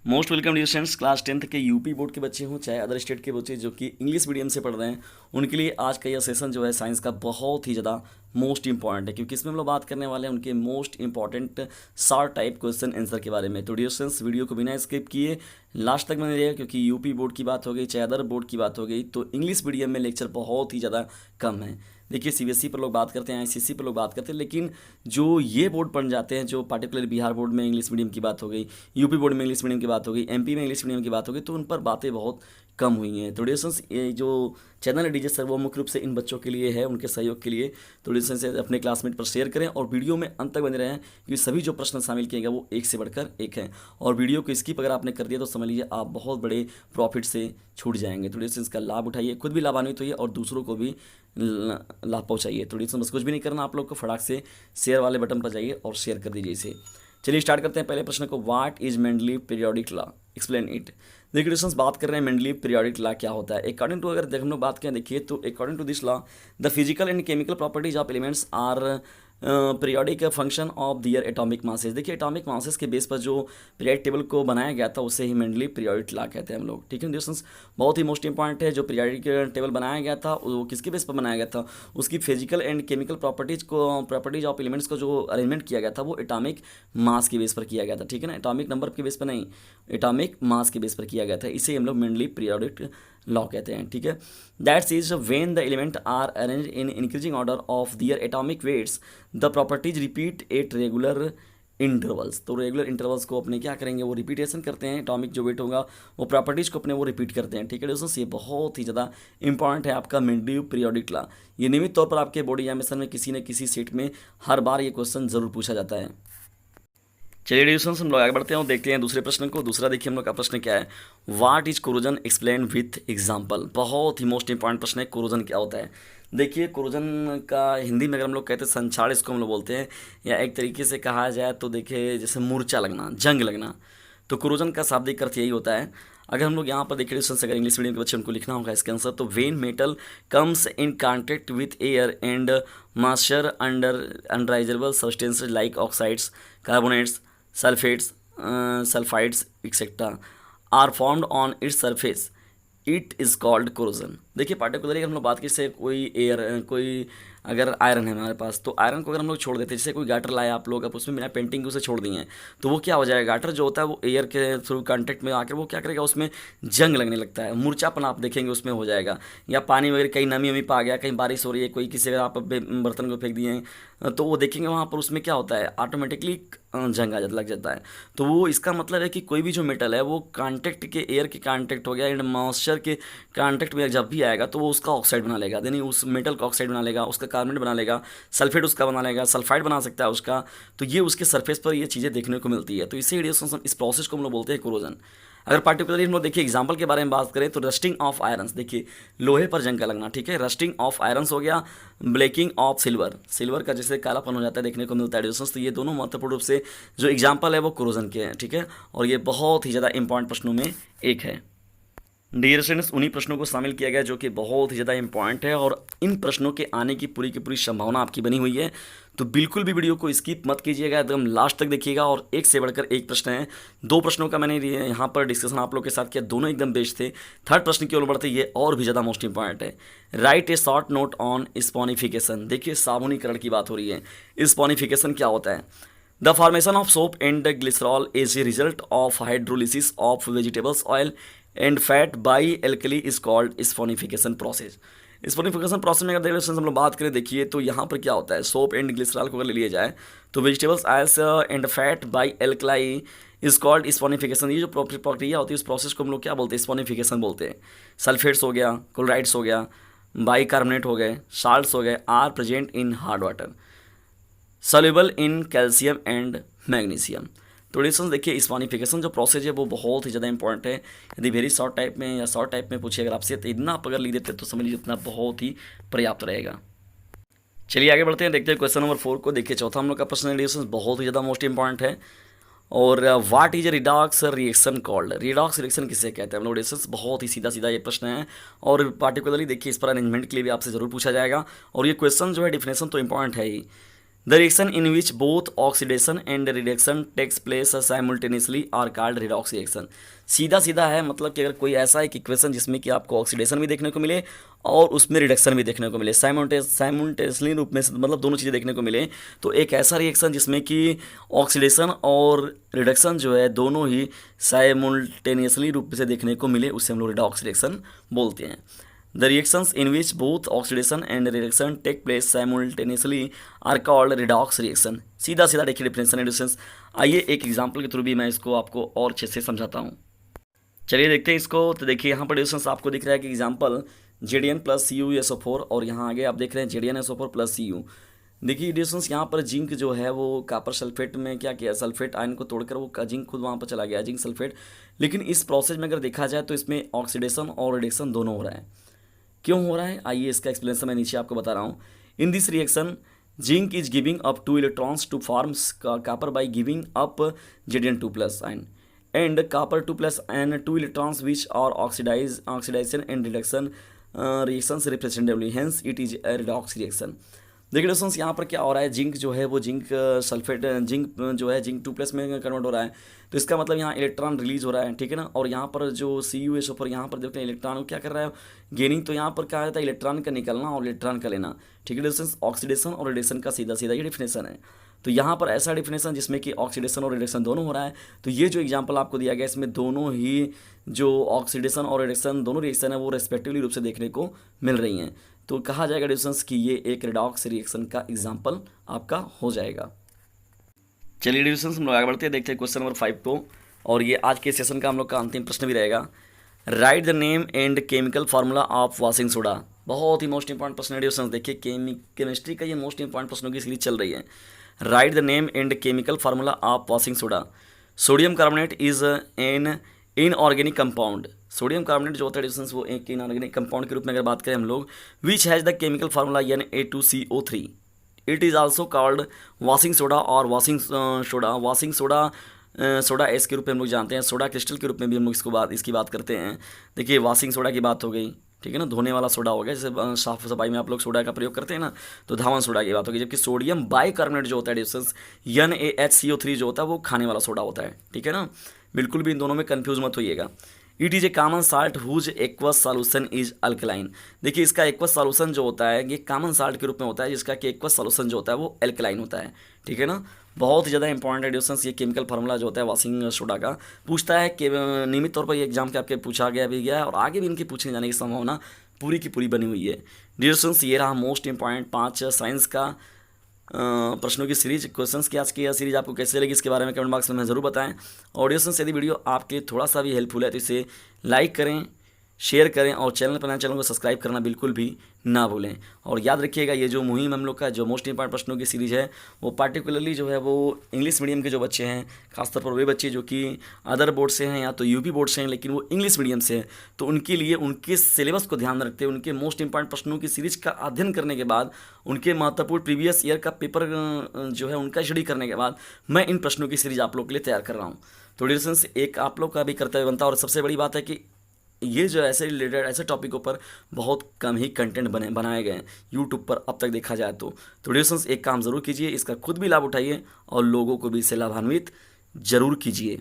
Most welcome dear students, class 10th के UP board के बच्चे हों चाहे अदर स्टेट के बच्चे जो कि इंग्लिश मीडियम से पढ़ रहे हैं, उनके लिए आज का यह सेशन जो है साइंस का बहुत ही ज़्यादा मोस्ट इंपॉर्टेंट है, क्योंकि इसमें हम लोग बात करने वाले हैं उनके most important short type question answer के बारे में। तो डियर स्टूडेंट्स, वीडियो को बिना स्किप किए लास्ट तक बने रहिएगा, क्योंकि यूपी बोर्ड की बात हो गई चाहे अदर बोर्ड की बात हो गई तो इंग्लिश मीडियम में लेक्चर बहुत ही ज़्यादा कम है। देखिए, सीबीएसई पर लोग बात करते हैं, आईसीएसई पर लोग बात करते हैं, लेकिन जो ये बोर्ड बन जाते हैं, जो पार्टिकुलर बिहार बोर्ड में इंग्लिश मीडियम की बात हो गई, यूपी बोर्ड में इंग्लिश मीडियम की बात हो गई, एमपी में इंग्लिश मीडियम की बात हो गई, तो उन पर बातें बहुत कम हुई हैं। तो डिस्टेंस ये जो चैनल है डीजे सर, वो मुख्य रूप से इन बच्चों के लिए है, उनके सहयोग के लिए। तो डिस्टेंस से अपने क्लासमेट पर शेयर करें और वीडियो में अंत तक बने रहें, क्योंकि सभी जो प्रश्न शामिल किए गए वो एक से बढ़कर एक हैं। और वीडियो को स्किप अगर आपने कर दिया तो समझ लीजिए आप बहुत बड़े प्रॉफिट से छूट जाएंगे। तो डिस्टेंस का लाभ उठाइए, खुद भी लाभान्वित होइए और दूसरों को भी लाभ पहुँचाइए। तो डिस्टेंस बस कुछ भी नहीं करना, आप लोग को फटाक से शेयर वाले बटन पर जाइए और शेयर कर दीजिए इसे। चलिए स्टार्ट करते हैं पहले प्रश्न को। What is Mendeleev periodic law, explain it. देखिए डिस्टेंस, बात कर रहे हैं मेंडलीव पीरियोडिक लॉ क्या होता है। अकॉर्डिंग टू, अगर हम लोग बात करें, देखिए तो according to this law the physical and chemical properties of elements are periodic function of their atomic masses. देखिए, एटॉमिक मासेस के बेस पर जो पीरियड टेबल को बनाया गया था उसे ही मेंडलीव पीरियोडिक लॉ कहते हैं हम लोग। ठीक है डिस्टेंस, बहुत ही मोस्ट इंपॉर्टेंट है। जो पीरियोडिक टेबल बनाया गया था वो किसके बेस पर बनाया गया था, उसकी physical and chemical properties of elements को जो अरेंजमेंट किया गया था वो एटॉमिक मास के बेस पर किया गया था। ठीक है ना, एटॉमिक नंबर के बेस पर नहीं, एटॉमिक मास के बेस पर किया गया था। इसे हम लोग मेंडलीव पीरियोडिक लॉ कहते हैं। ठीक है, that's is when the element are arrange in increasing order of their atomic weights the properties repeat at regular intervals. तो रेगुलर इंटरवल्स को अपने क्या करेंगे, वो रिपीटेशन करते हैं। एटॉमिक जो वेट होगा वो प्रॉपर्टीज को अपने वो रिपीट करते हैं। ठीक है दोस्तों, ये बहुत ही ज़्यादा इंपॉर्टेंट है आपका मेंडलीव पीरियोडिक लॉ। ये नियमित तौर पर आपके बोर्ड एग्जामिनेशन में किसी न किसी सेट में हर बार ये क्वेश्चन जरूर पूछा जाता है। चलिए डिविजन हम लोग आगे बढ़ते हैं और देखते हैं दूसरे प्रश्न को। दूसरा देखिए हम लोग का प्रश्न क्या है, what is corrosion, explain with example. बहुत ही मोस्ट इंपॉर्टेंट प्रश्न है, कोरोजन क्या होता है। देखिए, कोरोजन का हिंदी में अगर हम लोग कहते हैं संछाड़, इसको हम लोग बोलते हैं, या एक तरीके से कहा जाए तो देखिए जैसे मूर्छा लगना, जंग लगना, तो कोरोजन का शाब्दिक अर्थ यही होता है। अगर हम लोग यहाँ पर देखिए अगर इंग्लिश मीडियम के बच्चे उनको लिखना होगा इसका आंसर, तो when metal comes in contact with air and moisture under undesirable substances like oxides, carbonates, sulphates, sulphides etcetera are formed on its surface, it is called corrosion. देखिए, पार्टिकुलरली हम लोग बात की, जैसे कोई एयर, कोई अगर आयरन है हमारे पास, तो आयरन को अगर हम लोग छोड़ देते हैं, जैसे कोई गाटर लाया आप लोग, अब उसमें बिना पेंटिंग के उसे छोड़ दिए हैं, तो वो क्या हो जाएगा, गाटर जो होता है वो एयर के थ्रू कांटेक्ट में आकर वो क्या करेगा, उसमें जंग लगने लगता है, मूर्छापन आप देखेंगे उसमें हो जाएगा। या पानी वगैरह कहीं नमी वमी पा गया, कहीं बारिश हो रही है, कोई किसी अगर आप बर्तन को फेंक दिए हैं तो वो देखेंगे वहाँ पर उसमें क्या होता है, ऑटोमेटिकली जंग आ जाता, लग जाता है। तो वो इसका मतलब है कि कोई भी जो मेटल है वो कांटेक्ट के, एयर के कांटेक्ट हो गया एंड मॉइस्चर के कांटेक्ट में जब भी आएगा तो वो उसका ऑक्साइड बना लेगा, यानी उस मेटल का ऑक्साइड बना लेगा, उसका कार्बोनेट बना लेगा, सल्फेट उसका बना लेगा, सल्फाइड बना सकता है उसका। तो ये उसके सरफेस पर ये चीज़ें देखने को मिलती है, तो इसे इस प्रोसेस को हम लोग बोलते हैं कोरोजन। अगर पार्टिकुलरली हम लोग देखिए एग्जांपल के बारे में बात करें तो रस्टिंग ऑफ आयरन्स, देखिए लोहे पर जंग का लगना, ठीक है, रस्टिंग ऑफ आयरन्स हो गया, ब्लैकिंग ऑफ सिल्वर, सिल्वर का जैसे कालापन हो जाता है देखने को मिलता है डिस्टेंस। तो ये दोनों महत्वपूर्ण रूप से जो एग्जाम्पल है वो कोरोजन के हैं। ठीक है, और ये बहुत ही ज़्यादा इंपॉर्टेंट प्रश्नों में एक है। डियर स्टूडेंट्स, उन्हीं प्रश्नों को शामिल किया गया जो कि बहुत ही ज़्यादा इंपॉर्टेंट है और इन प्रश्नों के आने की पूरी संभावना आपकी बनी हुई है। तो बिल्कुल भी वीडियो को स्किप मत कीजिएगा, एकदम लास्ट तक देखिएगा। और एक से बढ़कर एक प्रश्न है, दो प्रश्नों का मैंने यहाँ पर डिस्कशन आप लोग के साथ किया, दोनों एकदम बेस्ट थे। थर्ड प्रश्न की ओर बढ़ते ये और भी ज़्यादा मोस्ट इंपॉर्टेंट है। Write a short note on saponification. देखिए, साबुनीकरण की बात हो रही है। स्पॉनिफिकेशन क्या होता है, the formation of soap and glycerol is a result of hydrolysis of vegetables oil and fat by alkali is called saponification process. Saponification process में अगर देखिए हम लोग बात करें, देखिए तो यहाँ पर क्या होता है, सोप एंड ग्लिसरॉल को अगर ले लिया जाए तो vegetables oils and fat by alkali is called saponification. ये जो प्रक्रिया होती है उस प्रोसेस को हम लोग क्या बोलते हैं, स्पॉनिफिकेशन बोलते हैं। सल्फेट्स हो गया, क्लोराइड्स हो गया, बाई कार्बोनेट हो गए, साल्ट्स हो गए, are present in hard water, soluble in calcium and magnesium. तो डिस्टेंस देखिए, स्पॉनिफिकेशन जो प्रोसेस है वो बहुत ही ज़्यादा इंपॉर्टेंट है। यदि वेरी शॉर्ट टाइप में या शॉर्ट टाइप में पूछे अगर आपसे, तो इतना आप अगर लिख देते तो समझ लीजिए इतना बहुत ही पर्याप्त रहेगा। चलिए आगे बढ़ते हैं, देखते हैं क्वेश्चन नंबर 4 को। देखिए, चौथा हम लोग का प्रश्न डिस्टेंस बहुत ही ज़्यादा मोस्ट इंपॉर्टेंट है। और what is redox reaction called. Redox reaction किसे कहते हैं हम लोग डिस्टेंस, बहुत ही सीधा सीधा ये प्रश्न है। और पार्टिकुलरली देखिए इस पर अरेंजमेंट के लिए भी आपसे ज़रूर पूछा जाएगा। और ये क्वेश्चन जो है डिफिनेशन तो इंपॉर्टेंट है ही। The reaction in which both oxidation and reduction takes place simultaneously are called redox reaction. सीधा सीधा है, मतलब कि अगर कोई ऐसा एक इक्वेशन जिसमें कि आपको ऑक्सीडेशन भी देखने को मिले और उसमें रिडक्शन भी देखने को मिले, साइमल्टेनियसली रूप में, मतलब दोनों चीज़ें देखने को मिले, तो एक ऐसा रिएक्शन जिसमें कि ऑक्सीडेशन और रिडक्शन जो है दोनों ही साइमल्टेनियसली रूप से देखने को मिले, उससे हम लोग रिडॉक्स रिएक्शन बोलते हैं। The reactions in which both oxidation and reduction take place simultaneously are called redox reaction. सीधा सीधा देखिए डिफरेंशियल एडिशंस। आइए एक एग्जांपल के थ्रू भी मैं इसको आपको और अच्छे से समझाता हूँ। चलिए देखते हैं इसको। तो देखिए यहाँ पर डिफरेंस आपको दिख रहा है कि एग्जांपल JDN प्लस CuSO4 और यहाँ आगे आप देख रहे हैं JDNSO4 प्लस Cu। देखिए डिफरेंस यहाँ पर जिंक जो है वो कॉपर सल्फेट में क्या किया, सल्फेट आयन को तोड़कर वो जिंक खुद वहाँ पर चला गया, जिंक सल्फेट। लेकिन इस प्रोसेस में अगर देखा जाए तो इसमें ऑक्सीडेशन और रिडक्शन दोनों हो रहा है। क्यों हो रहा है, आइए इसका एक्सप्लेनेशन मैं नीचे आपको बता रहा हूँ। In this reaction zinc is giving up 2 electrons two forms copper by giving up JDN2 plus ion and copper 2 plus and 2 electrons which are oxidation and reduction reactions representatively, hence it is a redox reaction। देखिए दोस्तों यहाँ पर क्या हो रहा है, zinc जो है वो जिंक सल्फेट जिंक जो है जिंक 2 प्लस में कन्वर्ट हो रहा है, तो इसका मतलब यहाँ इलेक्ट्रॉन रिलीज हो रहा है, ठीक है ना। और यहाँ पर जो CuSO4 यहाँ पर देखते हैं इलेक्ट्रॉन क्या कर रहा है, गेनिंग। तो यहाँ पर क्या रहता है, इलेक्ट्रॉन का निकलना और इलेक्ट्रॉन का लेना, ठीक है दोस्तों। ऑक्सीडेशन और रिडक्शन का सीधा सीधा ये डिफिनेशन है। तो यहाँ पर ऐसा डिफिनेशन जिसमें कि ऑक्सीडेशन और रिडक्शन दोनों हो रहा है। तो ये जो एग्जांपल आपको दिया गया इसमें दोनों ही जो ऑक्सीडेशन और रिडक्शन दोनों रिएक्शन है वो रेस्पेक्टिवली रूप से देखने को मिल रही हैं। तो कहा जाएगा डिफरेंस कि ये एक रिडॉक्स रिएक्शन का एग्जांपल आपका हो जाएगा। चलिए डिफरेंस हम लोग आगे बढ़ते हैं, देखते हैं क्वेश्चन नंबर 5 को। और ये आज के सेशन का हम लोग का अंतिम प्रश्न भी रहेगा। Right the name and chemical formula of washing soda. बहुत ही मोस्ट इंपॉर्टेंट प्रश्न है डिफरेंस। देखिए केमिस्ट्री का ये मोस्ट इंपॉर्टेंट प्रश्नों की सीरीज चल रही है। Right the name and chemical formula of washing soda. Sodium carbonate is an inorganic compound. Sodium carbonate जो होता है डिफरेंस वो एक इनऑर्गेनिक कंपाउंड के रूप में अगर बात करें हम लोग, which has the chemical formula Na2CO3। It is also called washing soda और वॉशिंग सोडा सोडा एस के रूप में हम लोग जानते हैं, सोडा क्रिस्टल के रूप में भी हम लोग इसकी बात करते हैं। देखिए वॉशिंग सोडा की बात हो गई, ठीक है ना, धोने वाला सोडा हो गया, जैसे साफ सफाई में आप लोग सोडा का प्रयोग करते हैं ना, तो धावन सोडा की बात होगी। जबकि सोडियम बाइकार्बोनेट जो होता है डिफरेंस NaHCO3 जो होता है वो खाने वाला सोडा होता है, ठीक है ना। बिल्कुल भी इन दोनों में कन्फ्यूज मत होइएगा। It is a common salt whose aqueous solution is alkaline. देखिए इसका एक्वस सॉल्यूशन जो होता है ये कॉमन साल्ट के रूप में होता है, जिसका कि एक्वस सॉल्यूशन जो होता है वो एल्कलाइन होता है, ठीक है ना। बहुत ही ज़्यादा इंपॉर्टेंट एडिशंस ये केमिकल फार्मूला जो होता है वॉशिंग सोडा का पूछता है कि नियमित तौर पर ये एग्जाम के आपके पूछा गया भी गया है और आगे भी इनके पूछने जाने की संभावना पूरी की पूरी बनी हुई है। डिस्टेंस ये रहा मोस्ट इंपॉर्टेंट 5 साइंस का प्रश्नों की सीरीज। क्वेश्चंस की आज की यह सीरीज आपको कैसे लगी इसके बारे में कमेंट बॉक्स में ज़रूर बताएं। ऑडियंस यदि वीडियो आपके थोड़ा सा भी हेल्पफुल है तो इसे लाइक करें, शेयर करें और चैनल पर नए चैनल को सब्सक्राइब करना बिल्कुल भी ना भूलें। और याद रखिएगा ये जो मुहिम हम लोग का जो मोस्ट इंपॉर्टेंट प्रश्नों की सीरीज़ है वो पार्टिकुलरली जो है वो इंग्लिश मीडियम के जो बच्चे हैं, खासतौर पर वे बच्चे जो कि अदर बोर्ड से हैं या तो यूपी बोर्ड से हैं लेकिन वो इंग्लिश मीडियम से हैं, तो उनके लिए उनके सिलेबस को ध्यान में रखते हुए उनके मोस्ट इंपॉर्टेंट प्रश्नों की सीरीज का अध्ययन करने के बाद उनके महत्वपूर्ण प्रीवियस ईयर का पेपर जो है उनका स्टडी करने के बाद मैं इन प्रश्नों की सीरीज आप लोग के लिए तैयार कर रहा हूँ। तो डिस्टेंस एक आप लोग का भी कर्तव्य बनता है। और सबसे बड़ी बात है कि ये जो ऐसे रिलेटेड ऐसे टॉपिकों पर बहुत कम ही कंटेंट बनाए गए हैं यूट्यूब पर अब तक देखा जाए तो डिस्टेंस एक काम ज़रूर कीजिए, इसका खुद भी लाभ उठाइए और लोगों को भी इससे लाभान्वित जरूर कीजिए।